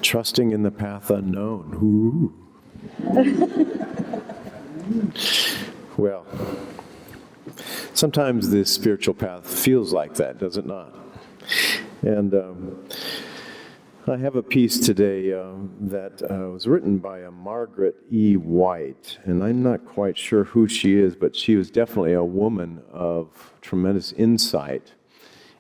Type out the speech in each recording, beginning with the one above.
Trusting in the path unknown. Ooh. Well, sometimes this spiritual path feels like that, does it not? And I have a piece today that was written by a Margaret E. White, and I'm not quite sure who she is, but she was definitely a woman of tremendous insight.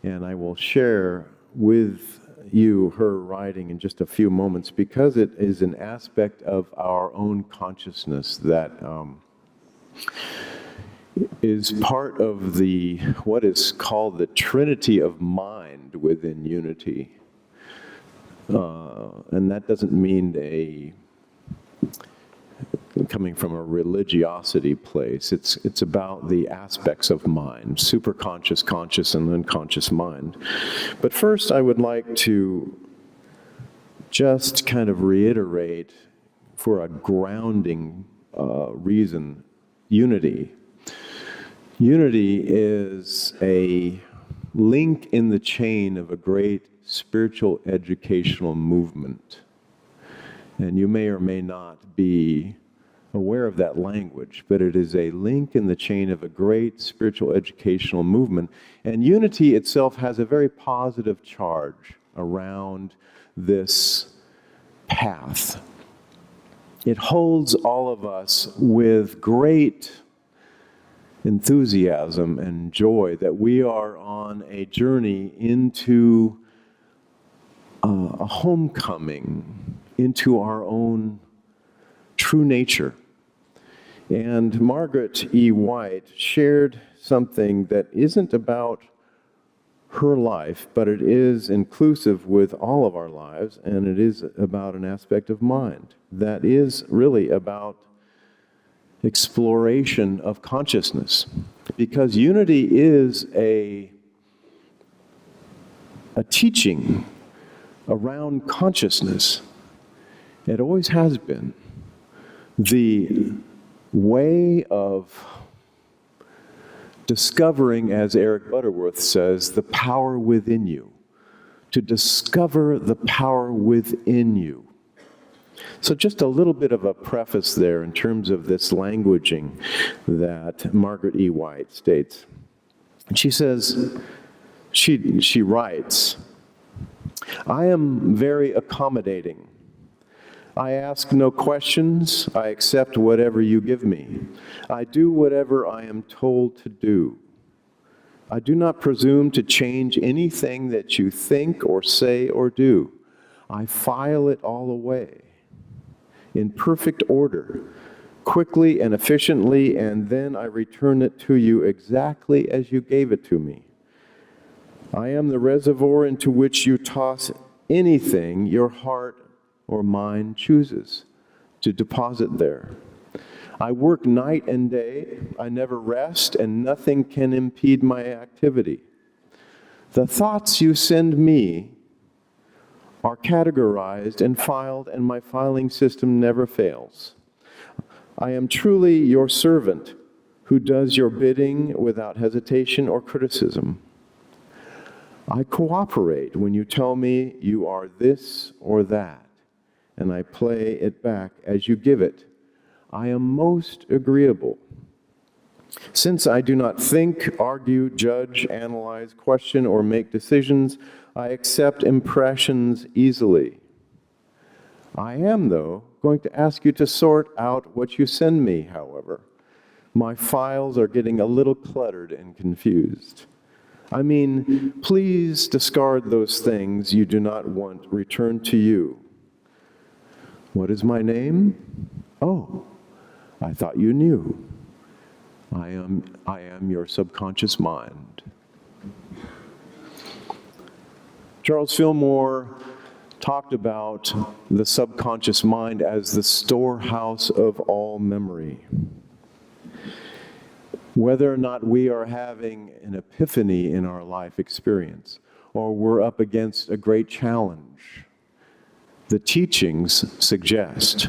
And I will share with you her writing in just a few moments, because it is an aspect of our own consciousness that is part of the what is called the Trinity of mind within unity. And that doesn't mean coming from a religiosity place. It's about the aspects of mind, superconscious, conscious, and unconscious mind. But first, I would like to just kind of reiterate, for a grounding reason, unity. Unity is a link in the chain of a great spiritual educational movement. And you may or may not be aware of that language, but it is a link in the chain of a great spiritual educational movement. And unity itself has a very positive charge around this path. It holds all of us with great enthusiasm and joy that we are on a journey into a homecoming into our own true nature. And Margaret E. White shared something that isn't about her life, but it is inclusive with all of our lives, and it is about an aspect of mind that is really about exploration of consciousness. Because unity is a teaching around consciousness. It always has been. The way of discovering, as Eric Butterworth says, the power within you. To discover the power within you. So just a little bit of a preface there in terms of this languaging that Margaret E. White states. She says, she writes, "I am very accommodating. I ask no questions. I accept whatever you give me. I do whatever I am told to do. I do not presume to change anything that you think or say or do. I file it all away in perfect order, quickly and efficiently, and then I return it to you exactly as you gave it to me. I am the reservoir into which you toss anything your heart or mind chooses to deposit there. I work night and day. I never rest, and nothing can impede my activity. The thoughts you send me are categorized and filed, and my filing system never fails. I am truly your servant who does your bidding without hesitation or criticism. I cooperate when you tell me you are this or that, and I play it back as you give it. I am most agreeable. Since I do not think, argue, judge, analyze, question, or make decisions, I accept impressions easily. I am, though, going to ask you to sort out what you send me, however. My files are getting a little cluttered and confused. I mean, please discard those things you do not want returned to you. What is my name? Oh, I thought you knew. I am your subconscious mind." Charles Fillmore talked about the subconscious mind as the storehouse of all memory. Whether or not we are having an epiphany in our life experience, or we're up against a great challenge, the teachings suggest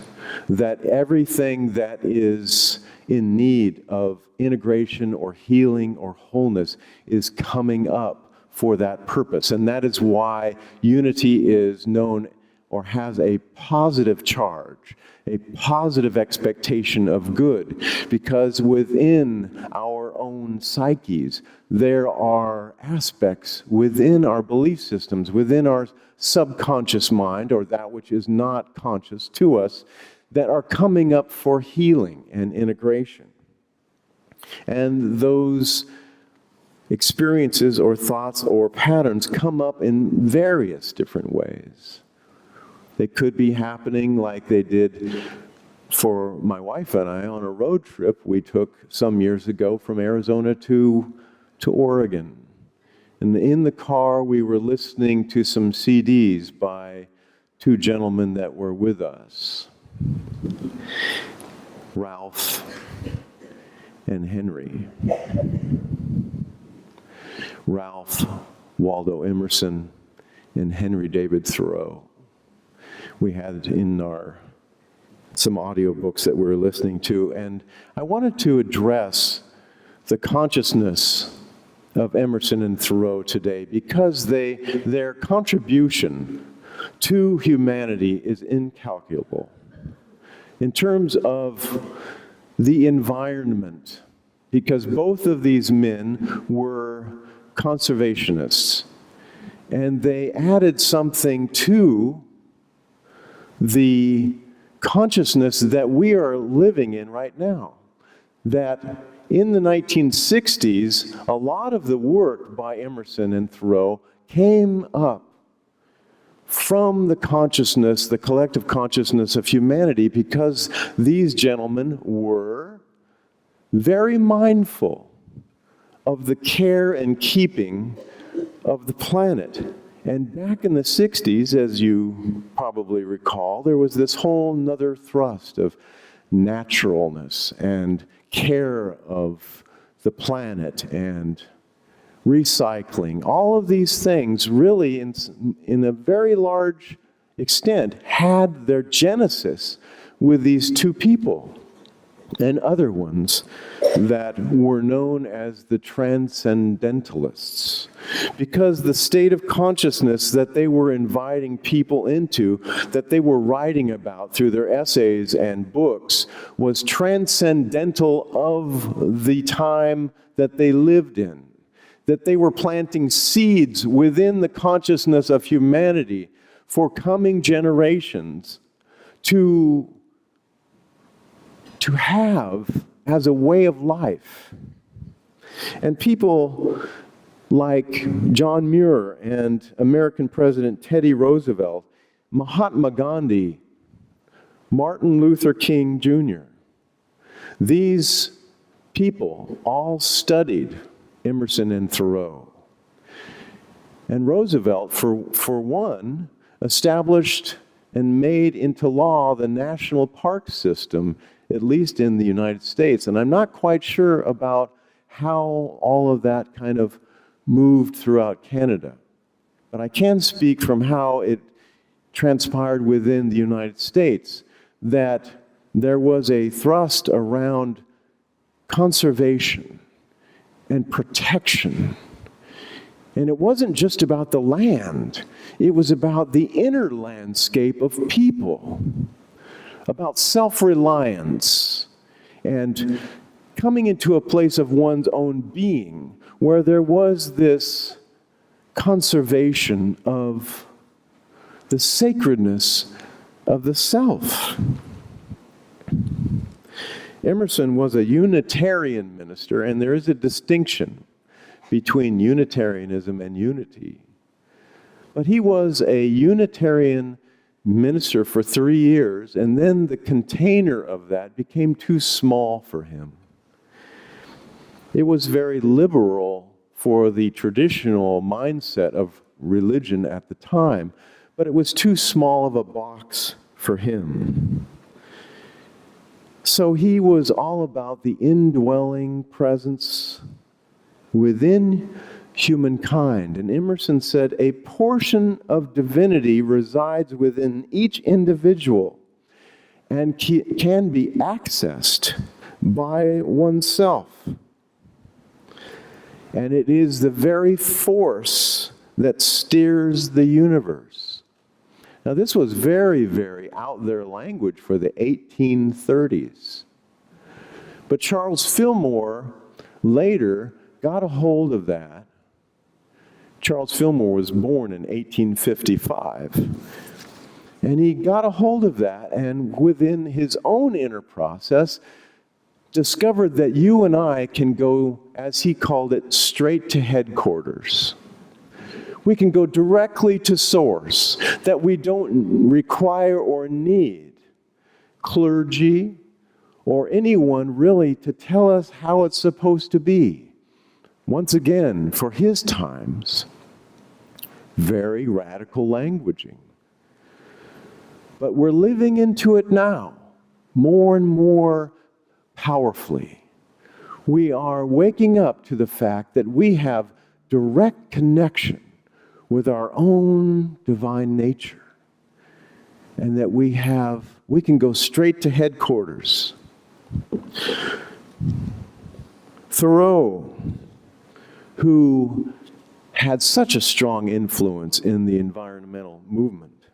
that everything that is in need of integration or healing or wholeness is coming up for that purpose. And that is why unity is known or has a positive charge, a positive expectation of good, because within our own psyches, there are aspects within our belief systems, within our subconscious mind, or that which is not conscious to us, that are coming up for healing and integration. And those experiences or thoughts or patterns come up in various different ways. They could be happening like they did for my wife and I on a road trip we took some years ago from Arizona to Oregon. And in the car, we were listening to some CDs by two gentlemen that were with us, Ralph and Henry. Ralph Waldo Emerson and Henry David Thoreau. We had in some audiobooks that we were listening to, and I wanted to address the consciousness of Emerson and Thoreau today because their contribution to humanity is incalculable. In terms of the environment, because both of these men were conservationists, and they added something to the consciousness that we are living in right now. That in the 1960s, a lot of the work by Emerson and Thoreau came up from the consciousness, the collective consciousness of humanity, because these gentlemen were very mindful of the care and keeping of the planet. And back in the 60s, as you probably recall, there was this whole nother thrust of naturalness and care of the planet and recycling. All of these things really, in a very large extent, had their genesis with these two people and other ones that were known as the Transcendentalists. Because the state of consciousness that they were inviting people into, that they were writing about through their essays and books, was transcendental of the time that they lived in. That they were planting seeds within the consciousness of humanity for coming generations to have as a way of life. And people like John Muir and American President Teddy Roosevelt, Mahatma Gandhi, Martin Luther King Jr., these people all studied Emerson and Thoreau. And Roosevelt, for one, established and made into law the national park system, at least in the United States. And I'm not quite sure about how all of that kind of moved throughout Canada. But I can speak from how it transpired within the United States, that there was a thrust around conservation and protection. And it wasn't just about the land. It was about the inner landscape of people, about self-reliance and coming into a place of one's own being where there was this conservation of the sacredness of the self. Emerson was a Unitarian minister, and there is a distinction between Unitarianism and unity. But he was a Unitarian minister for 3 years, and then the container of that became too small for him. It was very liberal for the traditional mindset of religion at the time, but it was too small of a box for him. So he was all about the indwelling presence within humankind. And Emerson said, a portion of divinity resides within each individual and can be accessed by oneself. And it is the very force that steers the universe. Now, this was very, very out there language for the 1830s. But Charles Fillmore later got a hold of that. Charles Fillmore was born in 1855. And he got a hold of that, and within his own inner process, discovered that you and I can go, as he called it, straight to headquarters. We can go directly to source, that we don't require or need clergy or anyone really to tell us how it's supposed to be. Once again, for his times, very radical languaging. But we're living into it now, more and more powerfully. We are waking up to the fact that we have direct connection with our own divine nature, and that we can go straight to headquarters. Thoreau, who had such a strong influence in the environmental movement,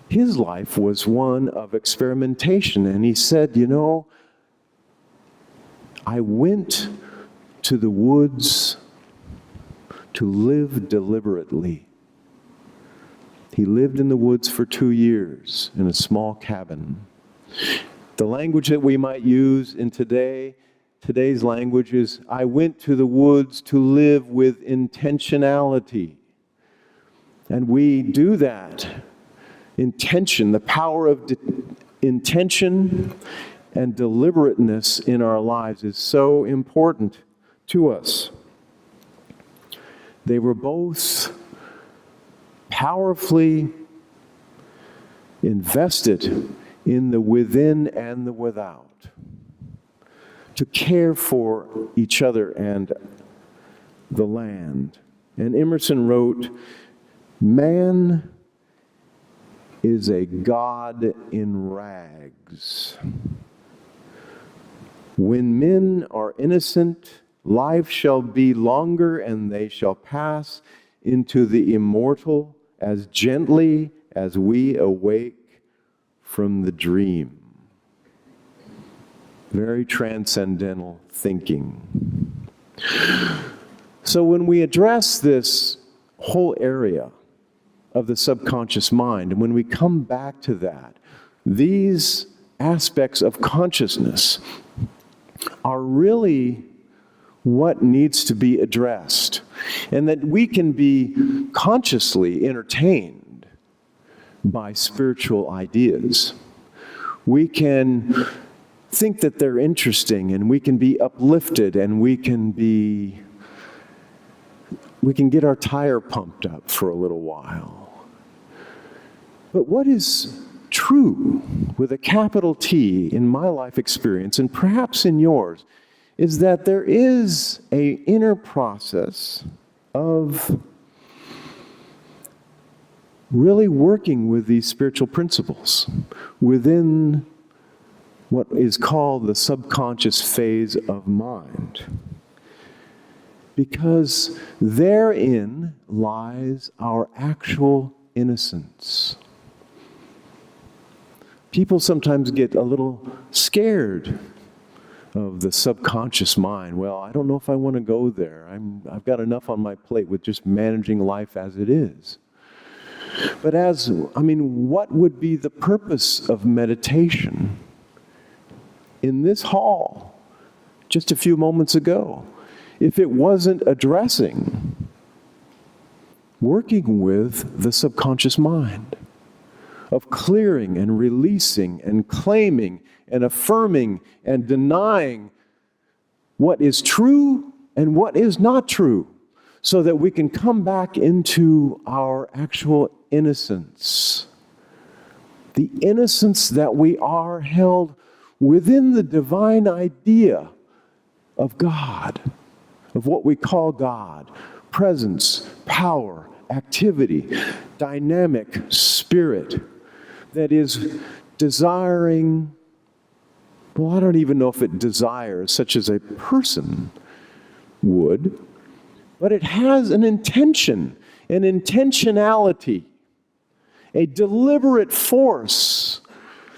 his life was one of experimentation, and he said, I went to the woods to live deliberately. He lived in the woods for 2 years in a small cabin. The language that we might use in today's language is, I went to the woods to live with intentionality. And we do that. Intention, the power of intention and deliberateness in our lives is so important to us. They were both powerfully invested in the within and the without, to care for each other and the land. And Emerson wrote, man is a God in rags. When men are innocent, life shall be longer, and they shall pass into the immortal as gently as we awake from the dream. Very transcendental thinking. So when we address this whole area of the subconscious mind, and when we come back to that, these aspects of consciousness are really what needs to be addressed, and that we can be consciously entertained by spiritual ideas. We can think that they're interesting, and we can be uplifted, and we can get our tire pumped up for a little while. But what is true, with a capital T, in my life experience, and perhaps in yours, is that there is an inner process of really working with these spiritual principles within what is called the subconscious phase of mind. Because therein lies our actual innocence. People sometimes get a little scared of the subconscious mind. Well, I don't know if I want to go there. I've got enough on my plate with just managing life as it is. But what would be the purpose of meditation in this hall just a few moments ago if it wasn't addressing working with the subconscious mind, of clearing and releasing and claiming and affirming and denying what is true and what is not true, so that we can come back into our actual innocence. The innocence that we are held within the divine idea of God, of what we call God, presence, power, activity, dynamic spirit that is desiring, well, I don't even know if it desires, such as a person would, but it has an intention, an intentionality. a deliberate force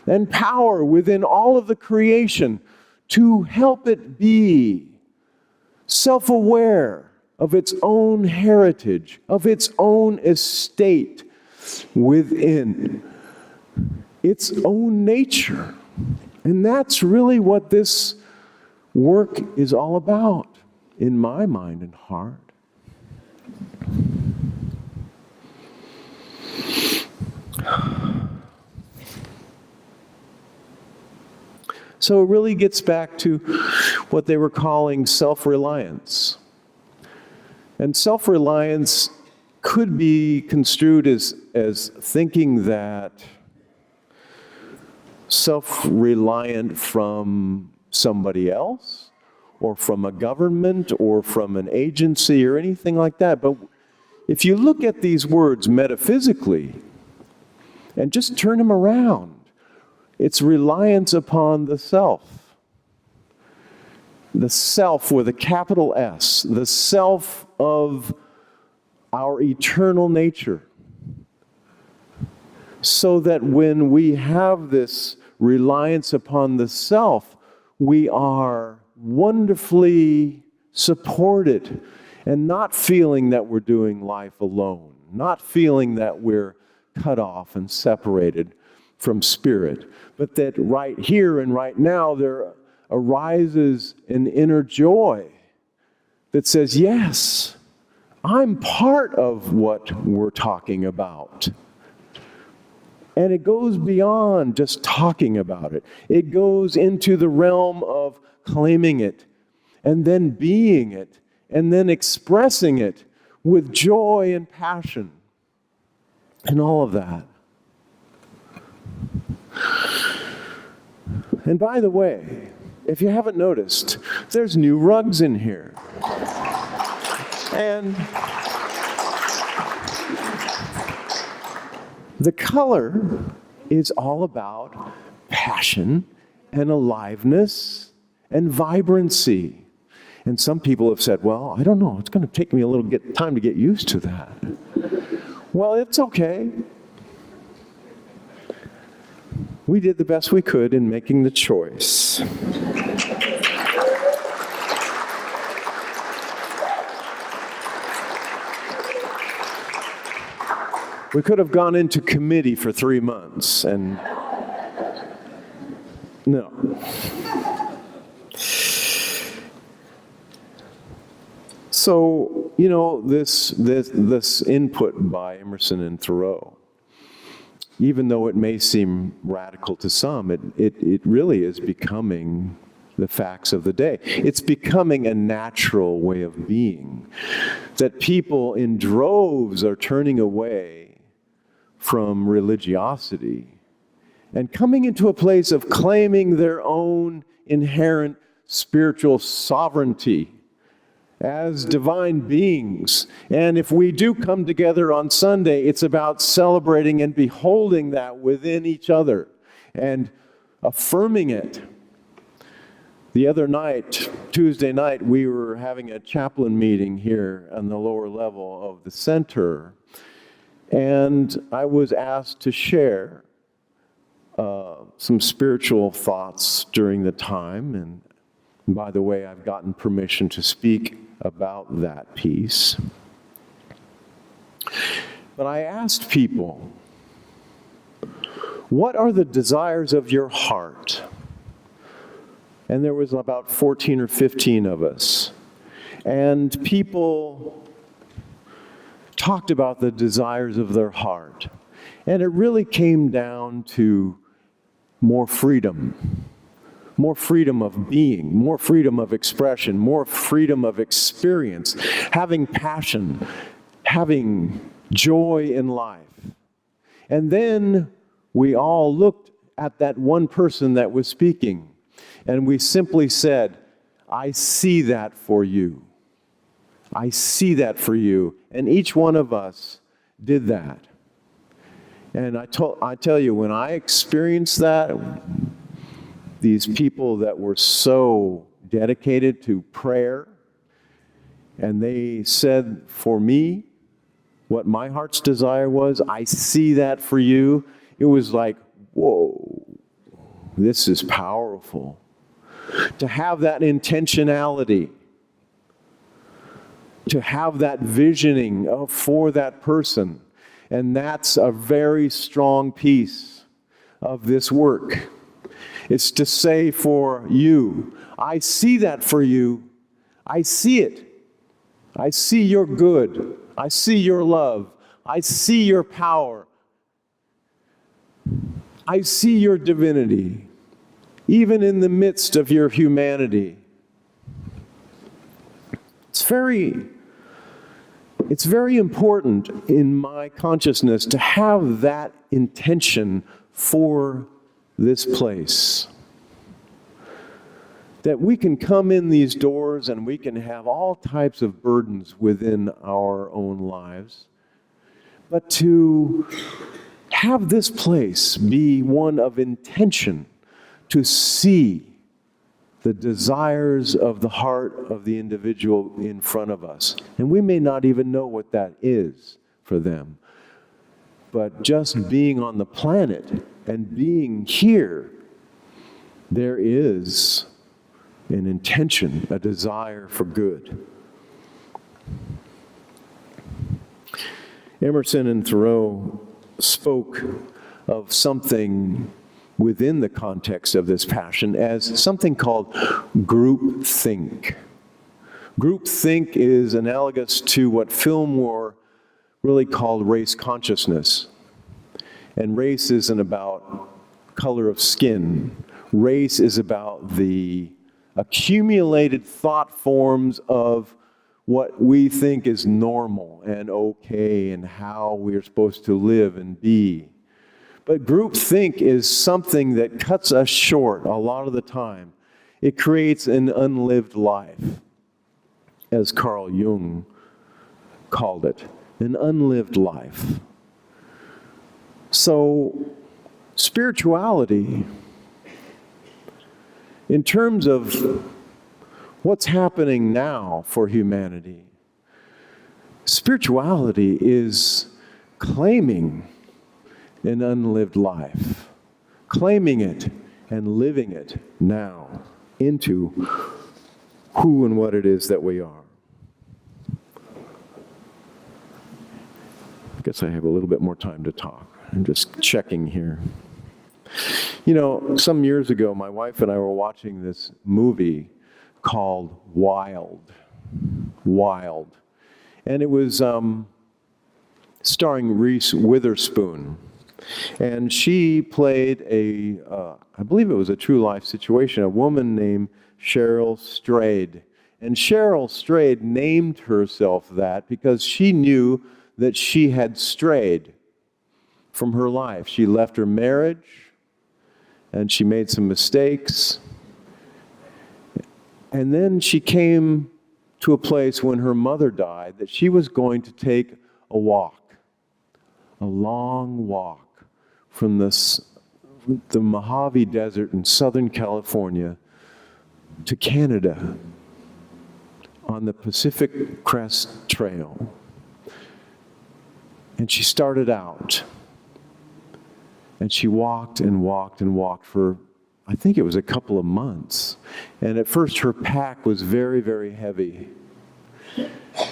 and power within all of the creation to help it be self-aware of its own heritage, of its own estate within its own nature. And that's really what this work is all about, in my mind and heart. So it really gets back to what they were calling self-reliance. And self-reliance could be construed as thinking that self-reliant from somebody else, or from a government, or from an agency, or anything like that. But if you look at these words metaphysically, and just turn them around, it's reliance upon the self. The self with a capital S, the self of our eternal nature. So that when we have this reliance upon the self, we are wonderfully supported and not feeling that we're doing life alone, not feeling that we're cut off and separated from spirit, but that right here and right now there arises an inner joy that says, yes, I'm part of what we're talking about. And it goes beyond just talking about it. It goes into the realm of claiming it, and then being it, and then expressing it with joy and passion, and all of that. And by the way, if you haven't noticed, there's new rugs in here. And the color is all about passion and aliveness and vibrancy. And some people have said, well, I don't know, it's going to take me a little time to get used to that. Well, it's okay. We did the best we could in making the choice. We could have gone into committee for 3 months, and no. So, you know, this input by Emerson and Thoreau, even though it may seem radical to some, it really is becoming the facts of the day. It's becoming a natural way of being, that people in droves are turning away from religiosity and coming into a place of claiming their own inherent spiritual sovereignty as divine beings. And if we do come together on Sunday, it's about celebrating and beholding that within each other and affirming it. The other night, Tuesday night, we were having a chaplain meeting here on the lower level of the center, and I was asked to share some spiritual thoughts during the time. And by the way, I've gotten permission to speak about that piece. But I asked people, what are the desires of your heart? And there was about 14 or 15 of us. And people talked about the desires of their heart. And it really came down to more freedom of being, more freedom of expression, more freedom of experience, having passion, having joy in life. And then we all looked at that one person that was speaking, and we simply said, I see that for you. I see that for you. And each one of us did that. And I tell you, when I experienced that, these people that were so dedicated to prayer, and they said, for me, what my heart's desire was. I see that for you. It was like, whoa, this is powerful. To have that intentionality, to have that visioning for that person. And that's a very strong piece of this work. It's to say for you, I see that for you. I see it. I see your good. I see your love. I see your power. I see your divinity, even in the midst of your humanity. It's very important in my consciousness to have that intention for this place. That we can come in these doors and we can have all types of burdens within our own lives. But to have this place be one of intention, to see the desires of the heart of the individual in front of us. And we may not even know what that is for them. But just being on the planet and being here, there is an intention, a desire for good. Emerson and Thoreau spoke of something within the context of this passion as something called group think. Group think is analogous to what Fillmore really called race consciousness. And race isn't about color of skin. Race is about the accumulated thought forms of what we think is normal and okay and how we're supposed to live and be. But groupthink is something that cuts us short a lot of the time. It creates an unlived life, as Carl Jung called it, an unlived life. So, spirituality, in terms of what's happening now for humanity, spirituality is claiming an unlived life, claiming it and living it now into who and what it is that we are. I guess I have a little bit more time to talk. I'm just checking here. You know, some years ago, my wife and I were watching this movie called Wild. And it was starring Reese Witherspoon. And she played I believe it was a true life situation, a woman named Cheryl Strayed. And Cheryl Strayed named herself that because she knew that she had strayed from her life. She left her marriage, and she made some mistakes. And then she came to a place when her mother died that she was going to take a walk, a long walk from the Mojave Desert in Southern California to Canada on the Pacific Crest Trail. And she started out, and she walked and walked and walked for, I think it was a couple of months. And at first her pack was very, very heavy.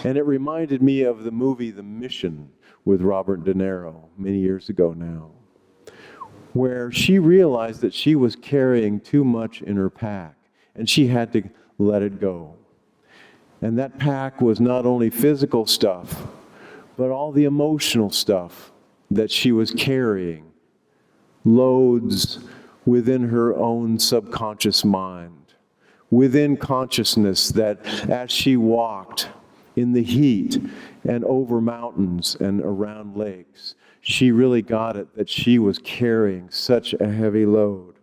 And it reminded me of the movie The Mission with Robert De Niro many years ago now, where she realized that she was carrying too much in her pack, and she had to let it go. And that pack was not only physical stuff, but all the emotional stuff that she was carrying, loads within her own subconscious mind, within consciousness, that as she walked in the heat and over mountains and around lakes, she really got it that she was carrying such a heavy load.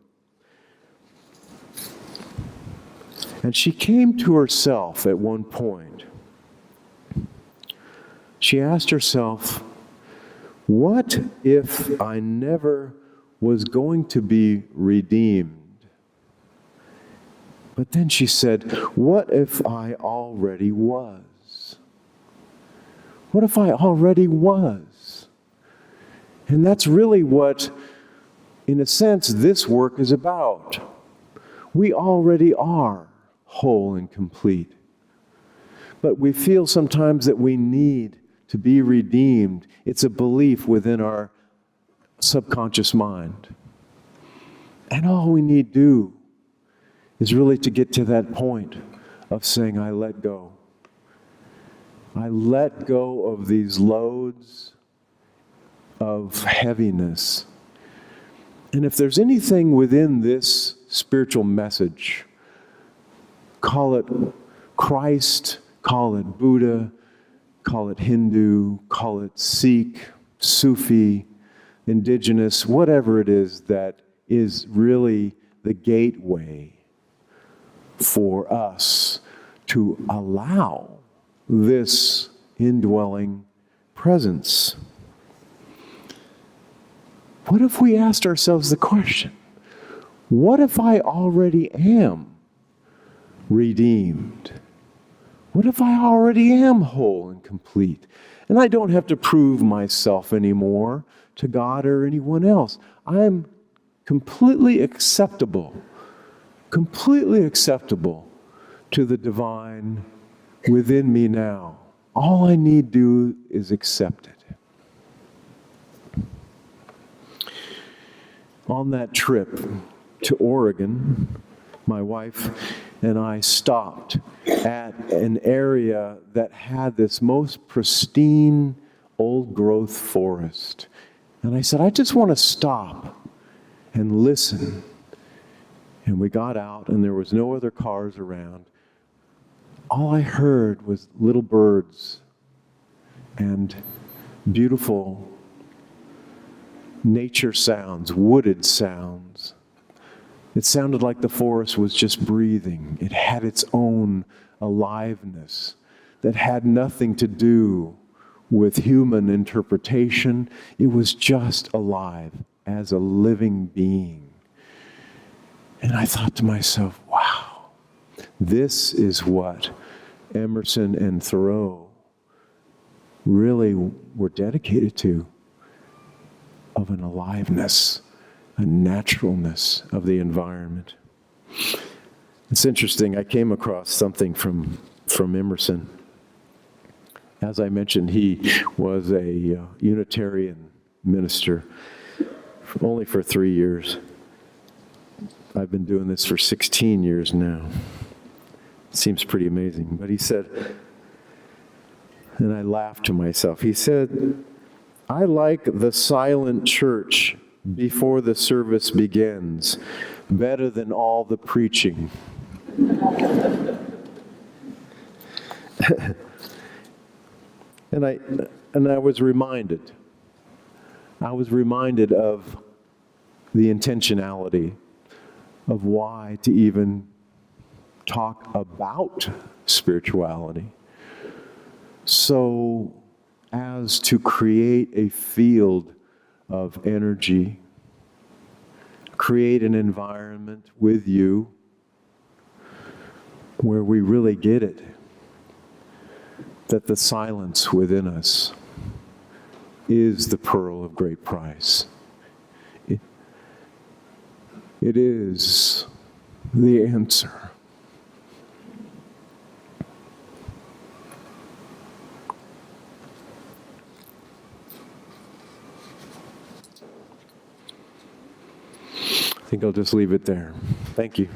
And she came to herself at one point. She asked herself, what if I never was going to be redeemed? But then she said, what if I already was? What if I already was? And that's really what, in a sense, this work is about. We already are whole and complete. But we feel sometimes that we need to be redeemed. It's a belief within our subconscious mind. And all we need do is really to get to that point of saying, I let go. I let go of these loads of heaviness. And if there's anything within this spiritual message, call it Christ, call it Buddha, call it Hindu, call it Sikh, Sufi, indigenous, whatever it is that is really the gateway for us to allow this indwelling presence. What if we asked ourselves the question, what if I already am redeemed? What if I already am whole and complete? And I don't have to prove myself anymore to God or anyone else. I'm completely acceptable to the divine within me now. All I need do is accept it. On that trip to Oregon, my wife and I stopped at an area that had this most pristine old growth forest. And I said, I just want to stop and listen. And we got out, and there was no other cars around. All I heard was little birds and beautiful nature sounds, wooded sounds. It sounded like the forest was just breathing. It had its own aliveness that had nothing to do with human interpretation. It was just alive as a living being. And I thought to myself, wow, this is what Emerson and Thoreau really were dedicated to, of an aliveness, a naturalness of the environment. It's interesting, I came across something from Emerson. As I mentioned, he was a Unitarian minister only for 3 years. I've been doing this for 16 years now. Seems pretty amazing. But he said, and I laughed to myself, he said, I like the silent church before the service begins better than all the preaching. And I was reminded of the intentionality of why to even talk about spirituality, so as to create a field of energy, create an environment with you where we really get it, that the silence within us is the pearl of great price. It is the answer. I think I'll just leave it there. Thank you.